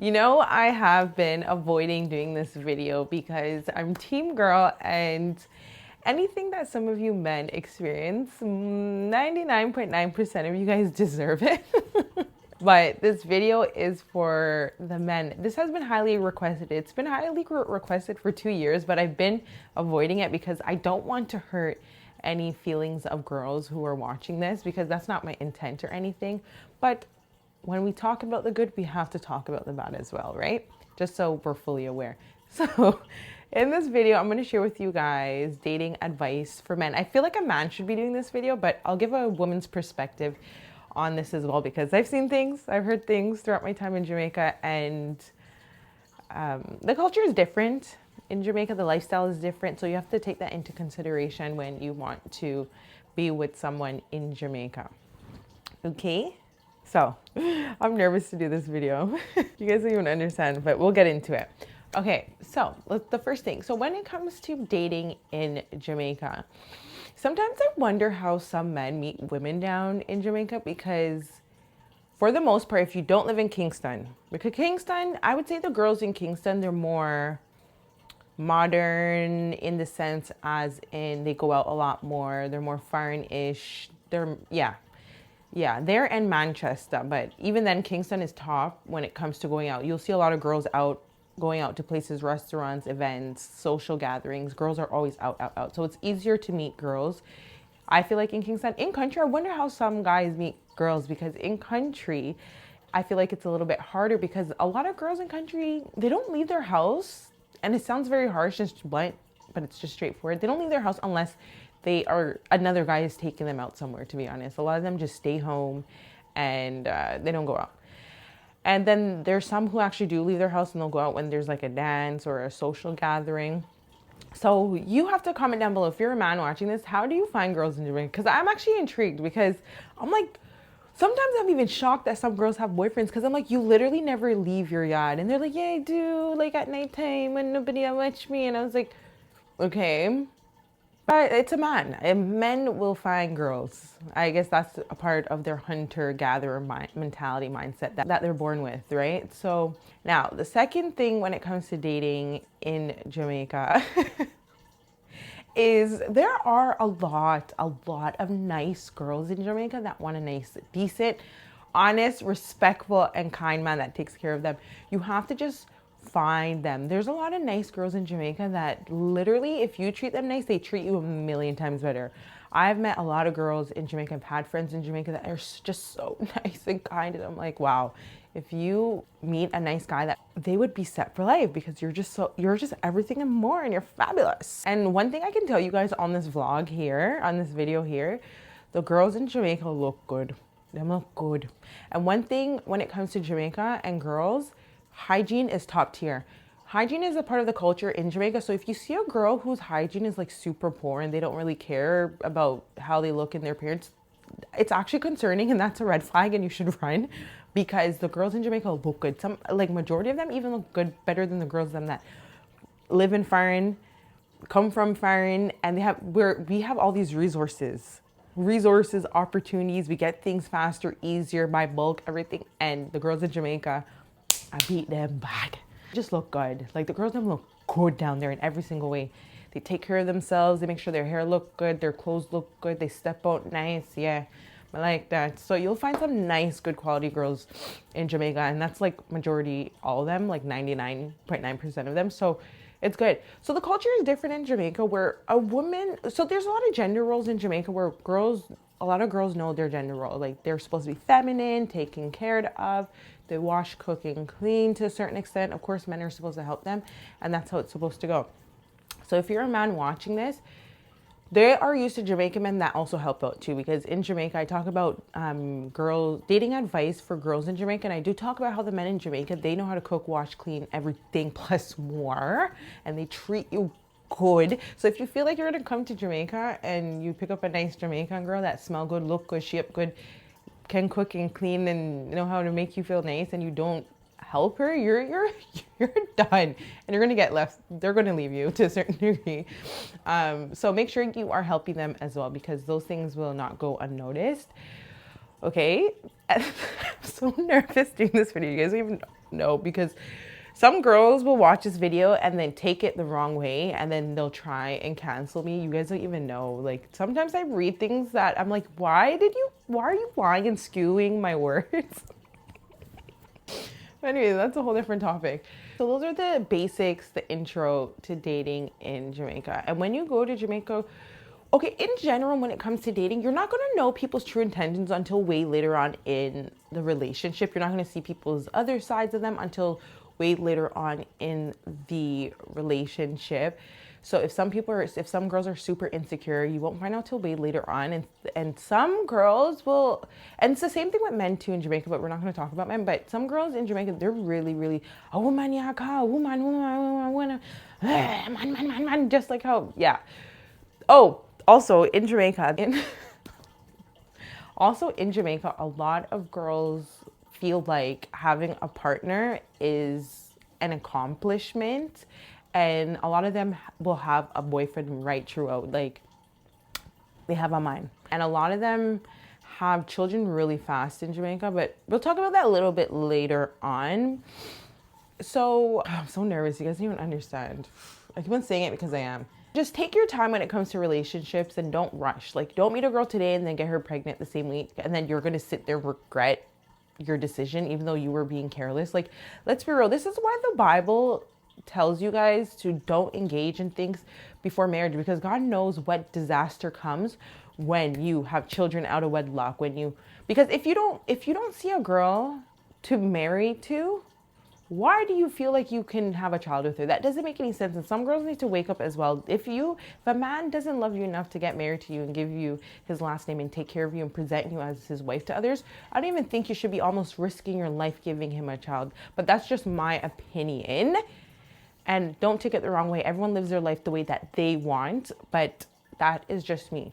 You know, I have been avoiding doing this video because I'm team girl and anything that some of you men experience, 99.9% of you guys deserve it. But this video is for the men. This has been highly requested. It's been highly requested for 2 years, but I've been avoiding it because I don't want to hurt any feelings of girls who are watching this, because that's not my intent or anything. But when we talk about the good, we have to talk about the bad as well, right? Just so we're fully aware. So in this video, I'm going to share with you guys dating advice for men. I feel like a man should be doing this video, but I'll give a woman's perspective on this as well, because I've seen things, I've heard things throughout my time in Jamaica, and the culture is different. In Jamaica, the lifestyle is different. So you have to take that into consideration when you want to be with someone in Jamaica. Okay? So I'm nervous to do this video. You guys don't even understand, but we'll get into it. Okay, so the first thing. So when it comes to dating in Jamaica, sometimes I wonder how some men meet women down in Jamaica, because for the most part, if you don't live in Kingston, because Kingston, I would say the girls in Kingston, they're more modern in the sense as in they go out a lot more. They're more foreign-ish. They're in Manchester, but even then, Kingston is top when it comes to going out. You'll see a lot of girls out, going out to places, restaurants, events, social gatherings. Girls are always out. So it's easier to meet girls, I feel like, in Kingston. In country, I wonder how some guys meet girls, because in country, I feel like it's a little bit harder, because a lot of girls in country, they don't leave their house. And it sounds very harsh, just blunt, but it's just straightforward. They don't leave their house unless another guy is taking them out somewhere, to be honest. A lot of them just stay home and they don't go out. And then there's some who actually do leave their house and they'll go out when there's like a dance or a social gathering. So you have to comment down below, if you're a man watching this, how do you find girls in Jamaica? Because I'm actually intrigued, because I'm like, sometimes I'm even shocked that some girls have boyfriends, because I'm like, you literally never leave your yard. And they're like, yeah, I do, like at nighttime when nobody will watch me. And I was like, okay. But it's a man, and men will find girls. I guess that's a part of their hunter-gatherer mentality mindset that they're born with, right? So now the second thing when it comes to dating in Jamaica is there are a lot of nice girls in Jamaica that want a nice, decent, honest, respectful, and kind man that takes care of them. You have to just find them. There's a lot of nice girls in Jamaica that literally, if you treat them nice, they treat you a million times better. I've met a lot of girls in Jamaica. I've had friends in Jamaica that are just so nice and kind, and I'm like, wow, if you meet a nice guy, that they would be set for life, because you're just everything and more, and you're fabulous. And one thing I can tell you guys on this vlog here, on this video here, the girls in Jamaica look good. They look good. And one thing when it comes to Jamaica and girls, hygiene is top tier. Hygiene is a part of the culture in Jamaica. So if you see a girl whose hygiene is like super poor and they don't really care about how they look in their appearance, it's actually concerning, and that's a red flag, and you should run, because the girls in Jamaica look good. Some, like majority of them, even look good, better than the girls that live in foreign, come from foreign, and we have all these resources, opportunities. We get things faster, easier, by bulk, everything. And the girls in Jamaica, I beat them bad. Just look good. Like the girls them look good down there in every single way. They take care of themselves. They make sure their hair look good, their clothes look good, they step out nice. Yeah, I like that. So you'll find some nice, good quality girls in Jamaica, and that's like majority, all of them, like 99.9% of them. So it's good. So the culture is different in Jamaica, where a woman, so there's a lot of gender roles in Jamaica where a lot of girls know their gender role. Like they're supposed to be feminine, taken care of. They wash, cook, and clean to a certain extent. Of course, men are supposed to help them, and that's how it's supposed to go. So if you're a man watching this, they are used to Jamaican men that also help out too, because in Jamaica, I talk about girls dating advice for girls in Jamaica, and I do talk about how the men in Jamaica, they know how to cook, wash, clean, everything plus more, and they treat you good. So if you feel like you're gonna come to Jamaica and you pick up a nice Jamaican girl that smell good, look good, shape good, can cook and clean, and know how to make you feel nice, and you don't help her, you're done, and you're gonna get left. They're gonna leave you to a certain degree. So make sure you are helping them as well, because those things will not go unnoticed. Okay, I'm so nervous doing this video. You guys don't even know. No, because some girls will watch this video and then take it the wrong way and then they'll try and cancel me. You guys don't even know. Like sometimes I read things that I'm like, why are you lying and skewing my words? Anyway, that's a whole different topic. So those are the basics, the intro to dating in Jamaica. And when you go to Jamaica, okay, in general, when it comes to dating, you're not going to know people's true intentions until way later on in the relationship. You're not going to see people's other sides of them until way later on in the relationship. So if some girls are super insecure, you won't find out till way later on. And some girls will, and it's the same thing with men too in Jamaica, but we're not going to talk about men. But some girls in Jamaica, they're really, really, oh, woman, yeah, woman, just like how, yeah. Oh, also in Jamaica, a lot of girls feel like having a partner is an accomplishment, and a lot of them will have a boyfriend right throughout. Like they have a mind, and a lot of them have children really fast in Jamaica, but we'll talk about that a little bit later on. So I'm so nervous. You guys don't even understand. I keep on saying it because I am. Just take your time when it comes to relationships and don't rush. Like don't meet a girl today and then get her pregnant the same week, and then you're going to sit there regret your decision even though you were being careless. Like let's be real. This is why the Bible tells you guys to don't engage in things before marriage, because God knows what disaster comes when you have children out of wedlock, because if you don't see a girl to marry to, why do you feel like you can have a child with her? That doesn't make any sense. And some girls need to wake up as well. If a man doesn't love you enough to get married to you and give you his last name and take care of you and present you as his wife to others, I don't even think you should be almost risking your life giving him a child. But that's just my opinion. And don't take it the wrong way. Everyone lives their life the way that they want, but that is just me.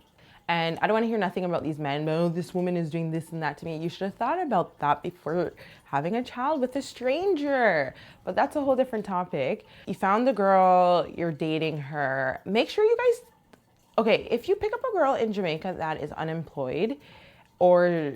And I don't want to hear nothing about these men. Oh, this woman is doing this and that to me. You should have thought about that before having a child with a stranger. But that's a whole different topic. You found the girl, you're dating her. Make sure you guys, okay, if you pick up a girl in Jamaica that is unemployed, or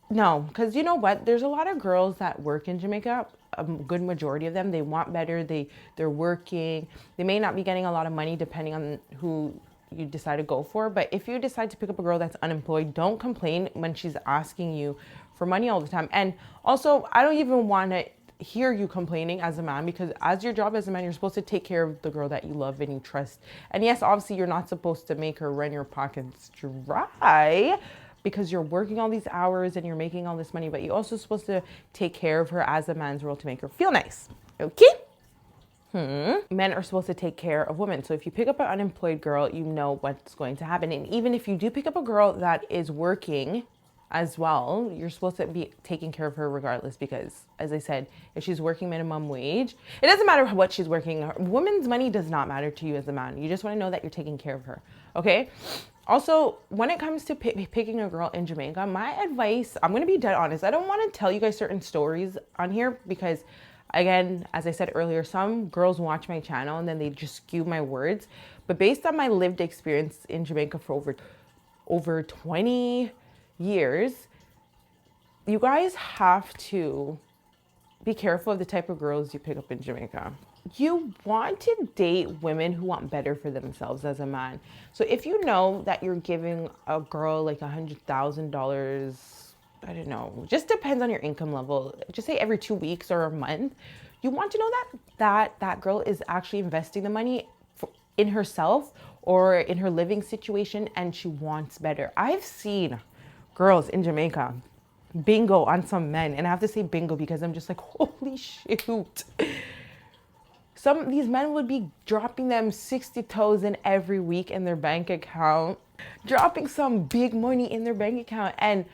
no, because you know what? There's a lot of girls that work in Jamaica. A good majority of them, they want better. They're working. They may not be getting a lot of money depending on who you decide to go for. But if you decide to pick up a girl that's unemployed, don't complain when she's asking you for money all the time. And also, I don't even want to hear you complaining as a man, because as your job as a man, you're supposed to take care of the girl that you love and you trust. And yes, obviously you're not supposed to make her run your pockets dry, because you're working all these hours and you're making all this money, but you're also supposed to take care of her as a man's role to make her feel nice. Okay? Men are supposed to take care of women. So if you pick up an unemployed girl, you know what's going to happen. And even if you do pick up a girl that is working as well, you're supposed to be taking care of her regardless, because as I said, if she's working minimum wage, it doesn't matter what she's working. Women's money does not matter to you as a man. You just want to know that you're taking care of her. Okay? Also, when it comes to picking a girl in Jamaica, my advice, I'm going to be dead honest. I don't want to tell you guys certain stories on here because, again, as I said earlier, some girls watch my channel and then they just skew my words. But based on my lived experience in Jamaica for over 20 years, you guys have to be careful of the type of girls you pick up in Jamaica. You want to date women who want better for themselves as a man. So if you know that you're giving a girl like $100,000, I don't know, just depends on your income level, just say every 2 weeks or a month, you want to know that girl is actually investing the money in herself or in her living situation, and she wants better. I've seen girls in Jamaica bingo on some men, and I have to say bingo because I'm just like, holy shoot. These men would be dropping them 60,000 every week in their bank account, dropping some big money in their bank account. And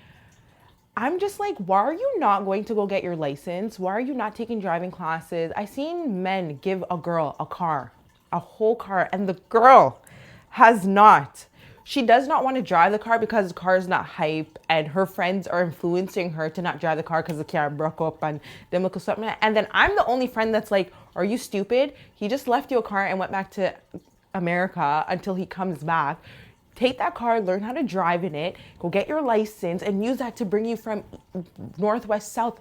I'm just like, why are you not going to go get your license? Why are you not taking driving classes? I seen men give a girl a car, a whole car, and the girl has not. She does not want to drive the car because the car is not hype, and her friends are influencing her to not drive the car because the car broke up and them look something. And then I'm the only friend that's like, are you stupid? He just left you a car and went back to America until he comes back. Take that car, learn how to drive in it, go get your license, and use that to bring you from northwest south.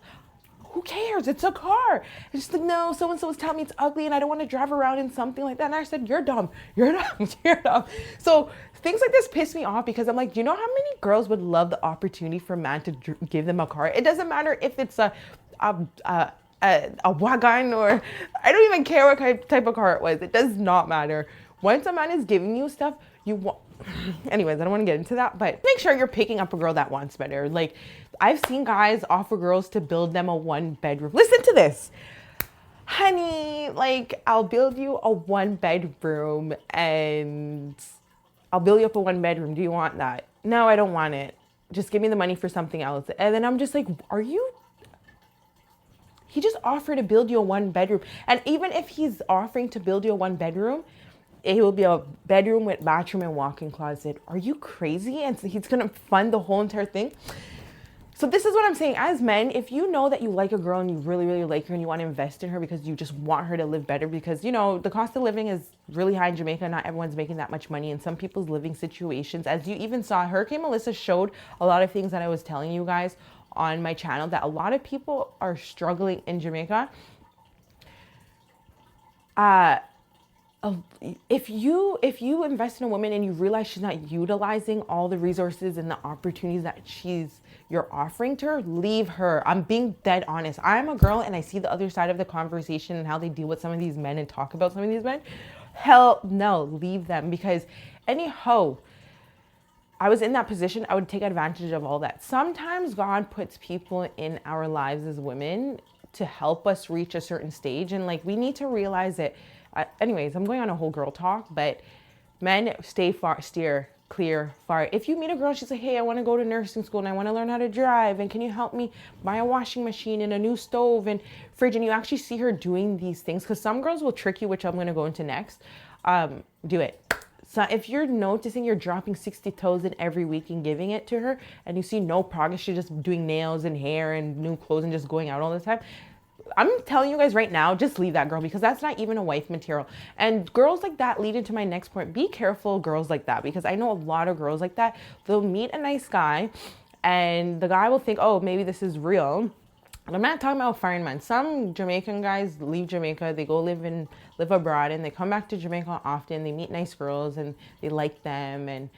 who cares? It's a car. And she's like, no, so-and-so was telling me it's ugly and I don't want to drive around in something like that. And I said, you're dumb. You're dumb. You're dumb. So things like this piss me off because I'm like, do you know how many girls would love the opportunity for a man to give them a car? It doesn't matter if it's a wagon, or I don't even care what type of car it was. It does not matter. Once a man is giving you stuff, you want. Anyways, I don't want to get into that, but make sure you're picking up a girl that wants better. Like, I've seen guys offer girls to build them a 1-bedroom. Listen to this. Honey, like, I'll build you a 1-bedroom and I'll build you up a 1-bedroom. Do you want that? No, I don't want it. Just give me the money for something else. And then I'm just like, he just offered to build you a 1-bedroom. And even if he's offering to build you a 1-bedroom, it will be a bedroom with bathroom and walk-in closet. Are you crazy? And so he's gonna fund the whole entire thing. So this is what I'm saying. As men, if you know that you like a girl and you really, really like her and you want to invest in her because you just want her to live better, because, you know, the cost of living is really high in Jamaica. Not everyone's making that much money in some people's living situations. As you even saw, Hurricane Melissa showed a lot of things that I was telling you guys on my channel, that a lot of people are struggling in Jamaica. If you invest in a woman and you realize she's not utilizing all the resources and the opportunities that you're offering to her, leave her. I'm being dead honest. I'm a girl and I see the other side of the conversation and how they deal with some of these men and talk about some of these men. Hell no, leave them, because anyhow, I was in that position, I would take advantage of all that. Sometimes God puts people in our lives as women to help us reach a certain stage, and like, we need to realize it. Anyways, I'm going on a whole girl talk, but men, steer clear far. If you meet a girl, she's like, hey, I want to go to nursing school and I want to learn how to drive, and can you help me buy a washing machine and a new stove and fridge, and you actually see her doing these things, because some girls will trick you, which I'm going to go into next. Do it. So if you're noticing you're dropping 60,000 every week and giving it to her and you see no progress, she's just doing nails and hair and new clothes and just going out all the time, I'm telling you guys right now, just leave that girl, because that's not even a wife material. And girls like that lead into my next point. Be careful, girls like that, because I know a lot of girls like that. They'll meet a nice guy and the guy will think, oh, maybe this is real. And I'm not talking about foreign men. Some Jamaican guys leave Jamaica, they go live abroad, and they come back to Jamaica often. They meet nice girls and they like them and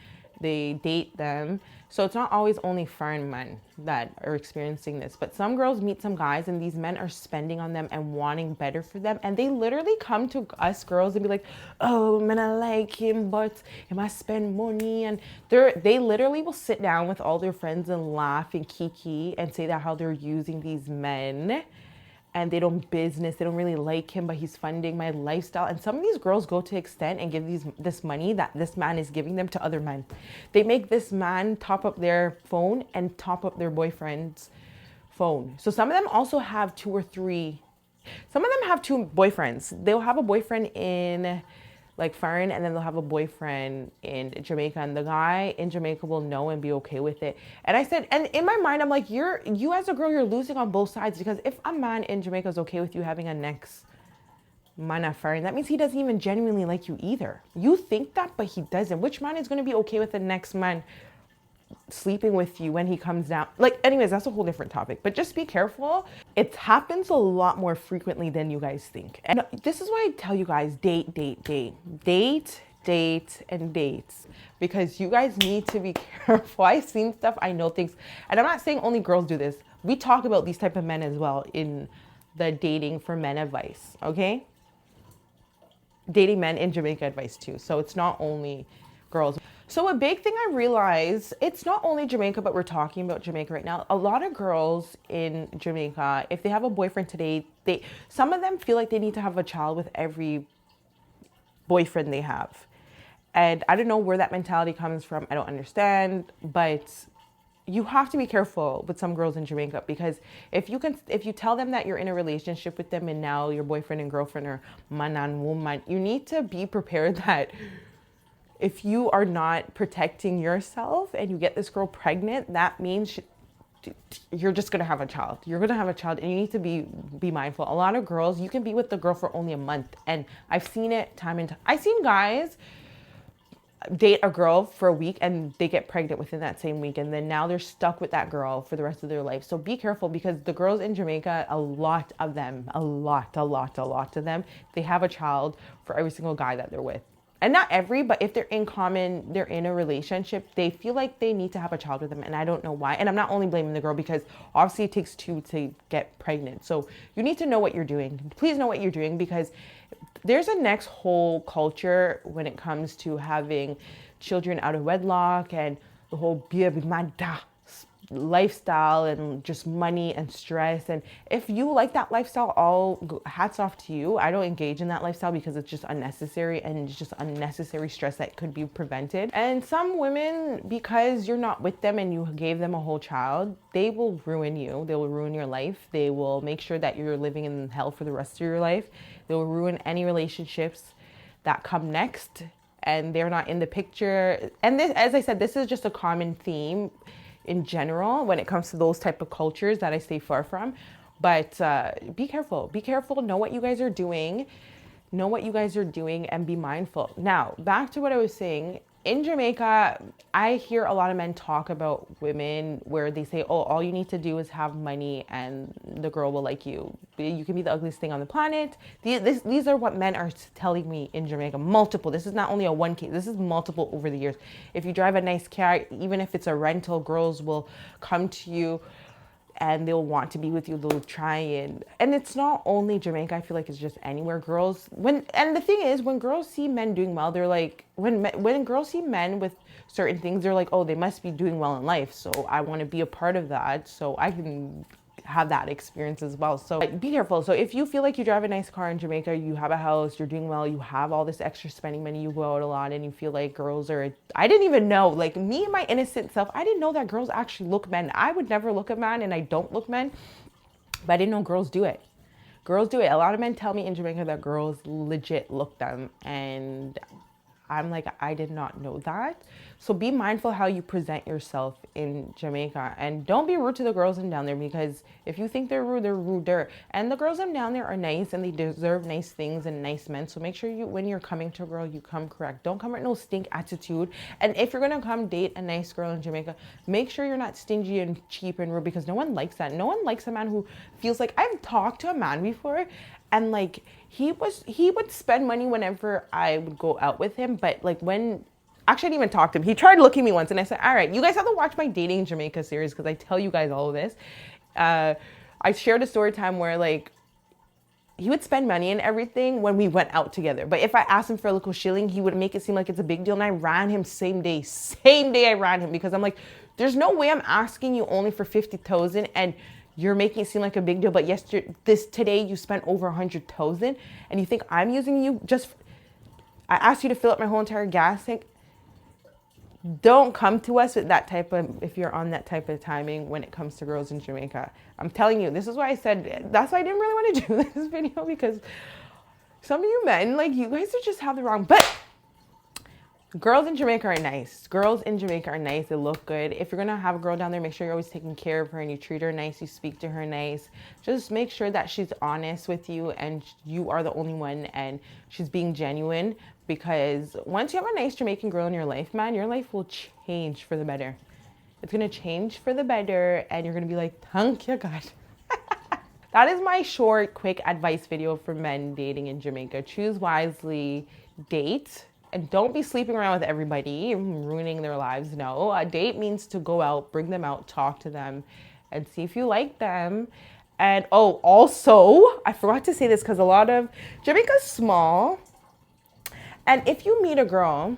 they date them. So it's not always only foreign men that are experiencing this, but some girls meet some guys and these men are spending on them and wanting better for them. And they literally come to us girls and be like, oh man, I like him, but he must spend money. And they literally will sit down with all their friends and laugh and kiki and say that how they're using these men and they don't really like him, but he's funding my lifestyle. And some of these girls go to extent and give this money that this man is giving them to other men. They make this man top up their phone and top up their boyfriend's phone. So some of them also have 2 or 3. Some of them have 2 boyfriends. They'll have a boyfriend in like foreign, and then they'll have a boyfriend in Jamaica, and the guy in Jamaica will know and be okay with it. And I said, and in my mind, I'm like, you as a girl, you're losing on both sides, because if a man in Jamaica is okay with you having a next man at foreign, that means he doesn't even genuinely like you either. You think that, but he doesn't. Which man is going to be okay with the next man sleeping with you when he comes down? Like, anyways, that's a whole different topic, but just be careful. It happens a lot more frequently than you guys think. And this is why I tell you guys, date, and dates, because you guys need to be careful. I've seen stuff, I know things, and I'm not saying only girls do this. We talk about these type of men as well in the dating for men advice, okay? Dating men in Jamaica advice too. So it's not only girls. So a big thing I realized, it's not only Jamaica, but we're talking about Jamaica right now. A lot of girls in Jamaica, if they have a boyfriend today, some of them feel like they need to have a child with every boyfriend they have. And I don't know where that mentality comes from. I don't understand, but you have to be careful with some girls in Jamaica, because if you tell them that you're in a relationship with them and now your boyfriend and girlfriend are man and woman, you need to be prepared that if you are not protecting yourself and you get this girl pregnant, that means you're just going to have a child. You're going to have a child, and you need to be mindful. A lot of girls, you can be with the girl for only a month. And I've seen it time and time. I've seen guys date a girl for a week and they get pregnant within that same week, and then now they're stuck with that girl for the rest of their life. So be careful, because the girls in Jamaica, a lot of them, a lot of them, they have a child for every single guy that they're with. And not every, but if they're in a relationship, they feel like they need to have a child with them. And I don't know why. And I'm not only blaming the girl, because obviously it takes two to get pregnant. So you need to know what you're doing. Please know what you're doing, because there's a next whole culture when it comes to having children out of wedlock, and the whole biabimada lifestyle, and just money and stress. And if you like that lifestyle, all hats off to you. I don't engage in that lifestyle because it's just unnecessary, and it's just unnecessary stress that could be prevented. And some women, because you're not with them and you gave them a whole child, they will ruin you. They will ruin your life. They will make sure that you're living in hell for the rest of your life. They will ruin any relationships that come next, and they're not in the picture. And this, as I said, this is just a common theme in general when it comes to those type of cultures that I stay far from. But be careful, know what you guys are doing, and be mindful. Now, back to what I was saying. In Jamaica, I hear a lot of men talk about women where they say, oh, all you need to do is have money and the girl will like you. You can be the ugliest thing on the planet. These are what men are telling me in Jamaica. Multiple. This is not only a one case. This is multiple over the years. If you drive a nice car, even if it's a rental, girls will come to you and they'll want to be with you. They'll try and it's not only Jamaica. I feel like it's just anywhere. And the thing is, when girls see men doing well, they're like, when girls see men with certain things, they're like, oh, they must be doing well in life. So I want to be a part of that, so I can have that experience as well. So be careful. So if you feel like you drive a nice car in Jamaica, you have a house, you're doing well, you have all this extra spending money, you go out a lot, and you feel like girls are, I didn't even know, like me and my innocent self, I didn't know that girls actually look men. I would never look at men, and I don't look men, but I didn't know girls do it. Girls do it. A lot of men tell me in Jamaica that girls legit look them, and I'm like, I did not know that. So be mindful how you present yourself in Jamaica, and don't be rude to the girls in down there, because if you think they're rude, they're ruder. And the girls in down there are nice, and they deserve nice things and nice men. So make sure when you're coming to a girl, you come correct. Don't come with no stink attitude. And if you're gonna come date a nice girl in Jamaica, make sure you're not stingy and cheap and rude, because no one likes that. No one likes a man who feels like, I've talked to a man before, and like he would spend money whenever I would go out with him, but like actually I didn't even talk to him. He tried looking me once, and I said, all right, you guys have to watch my Dating in Jamaica series, because I tell you guys all of this. I shared a story time where like he would spend money and everything when we went out together. But if I asked him for a little shilling, he would make it seem like it's a big deal. And I ran him same day I ran him, because I'm like, there's no way I'm asking you only for 50,000 and you're making it seem like a big deal. But today you spent over 100,000, and you think I'm using you I asked you to fill up my whole entire gas tank. Don't come to us with that type of, if you're on that type of timing when it comes to girls in Jamaica. I'm telling you, this is why I said, that's why I didn't really want to do this video, because some of you men, like, you guys just have the wrong, but girls in Jamaica are nice. Girls in Jamaica are nice. They look good. If you're going to have a girl down there, make sure you're always taking care of her and you treat her nice. You speak to her nice. Just make sure that she's honest with you and you are the only one and she's being genuine, because once you have a nice Jamaican girl in your life, man, your life will change for the better. It's going to change for the better and you're going to be like, thank you, God. That is my short, quick advice video for men dating in Jamaica. Choose wisely, date. And don't be sleeping around with everybody, ruining their lives. No, a date means to go out, bring them out, talk to them, and see if you like them. And oh, also, I forgot to say this because a lot of Jamaica's small. And if you meet a girl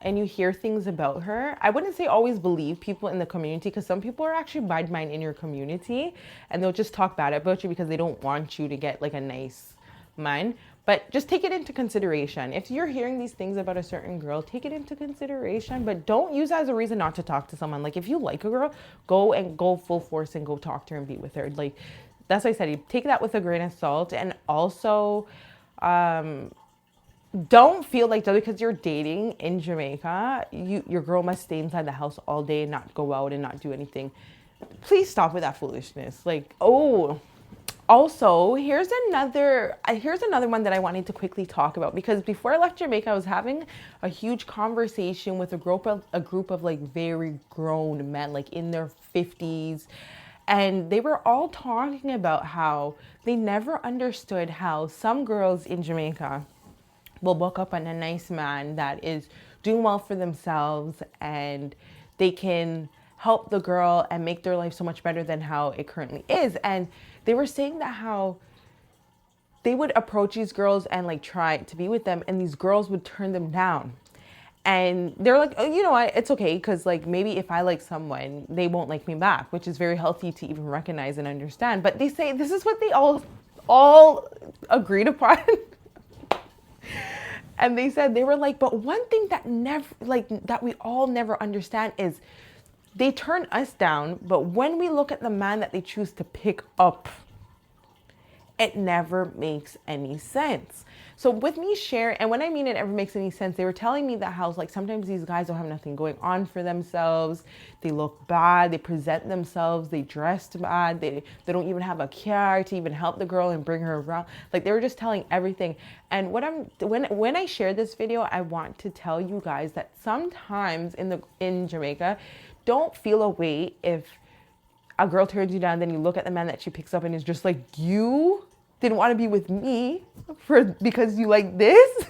and you hear things about her, I wouldn't say always believe people in the community, because some people are actually bad mind in your community and they'll just talk bad about you because they don't want you to get like a nice man. But just take it into consideration. If you're hearing these things about a certain girl, take it into consideration, but don't use that as a reason not to talk to someone. Like if you like a girl, go full force and go talk to her and be with her. Like that's what I said, you take that with a grain of salt. And also, don't feel like just because you're dating in Jamaica, your girl must stay inside the house all day and not go out and not do anything. Please stop with that foolishness. Like, oh, Also, here's another one that I wanted to quickly talk about, because before I left Jamaica, I was having a huge conversation with a group of like very grown men, like in their 50s, and they were all talking about how they never understood how some girls in Jamaica will look up on a nice man that is doing well for themselves, and they can help the girl and make their life so much better than how it currently is. And they were saying that how they would approach these girls and like try to be with them, and these girls would turn them down. And they're like, oh, you know what, it's okay, because like maybe if I like someone, they won't like me back, which is very healthy to even recognize and understand. But they say this is what they all agreed upon. And they said, they were like, but one thing that never, like, that we all never understand is they turn us down, but when we look at the man that they choose to pick up, it never makes any sense. So with me sharing, and when I mean it never makes any sense, they were telling me that how like sometimes these guys don't have nothing going on for themselves. They look bad, they present themselves, they dressed bad, they don't even have a car to even help the girl and bring her around. Like they were just telling everything. And when I share this video, I want to tell you guys that sometimes in Jamaica, don't feel a way if a girl turns you down, then you look at the man that she picks up and is just like, you didn't want to be with me because you like this.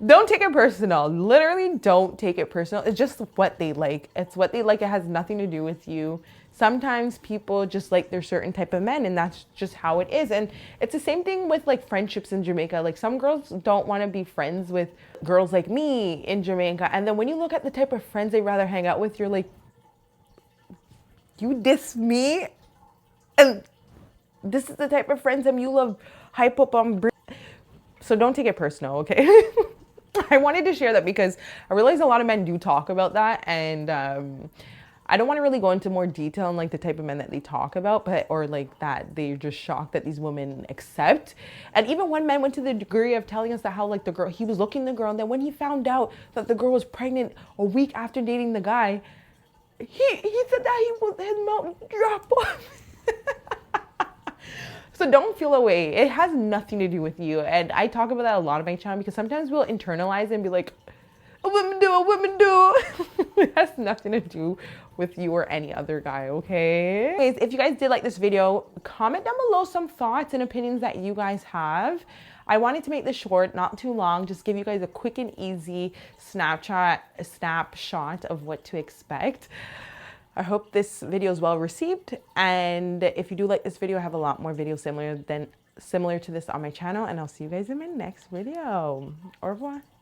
Don't take it personal. Literally don't take it personal. It's just what they like. It's what they like. It has nothing to do with you. Sometimes people just like their certain type of men, and that's just how it is. And it's the same thing with like friendships in Jamaica. Like some girls don't want to be friends with girls like me in Jamaica. And then when you look at the type of friends they rather hang out with, you're like, you diss me, and this is the type of friends that you love hype up on. So don't take it personal, okay? I wanted to share that because I realize a lot of men do talk about that, and I don't want to really go into more detail on like the type of men that they talk about, but or like that they're just shocked that these women accept. And even one man went to the degree of telling us that how like the girl, he was looking at the girl, and then when he found out that the girl was pregnant a week after dating the guy, he said that his mouth dropped off. So don't feel away. It has nothing to do with you. And I talk about that a lot on my channel because sometimes we'll internalize it and be like, a women do. It has nothing to do with you or any other guy, okay? Anyways, if you guys did like this video, comment down below some thoughts and opinions that you guys have. I wanted to make this short, not too long, just give you guys a quick and easy snapshot of what to expect. I hope this video is well received, and if you do like this video, I have a lot more videos similar to this on my channel, and I'll see you guys in my next video. Au revoir.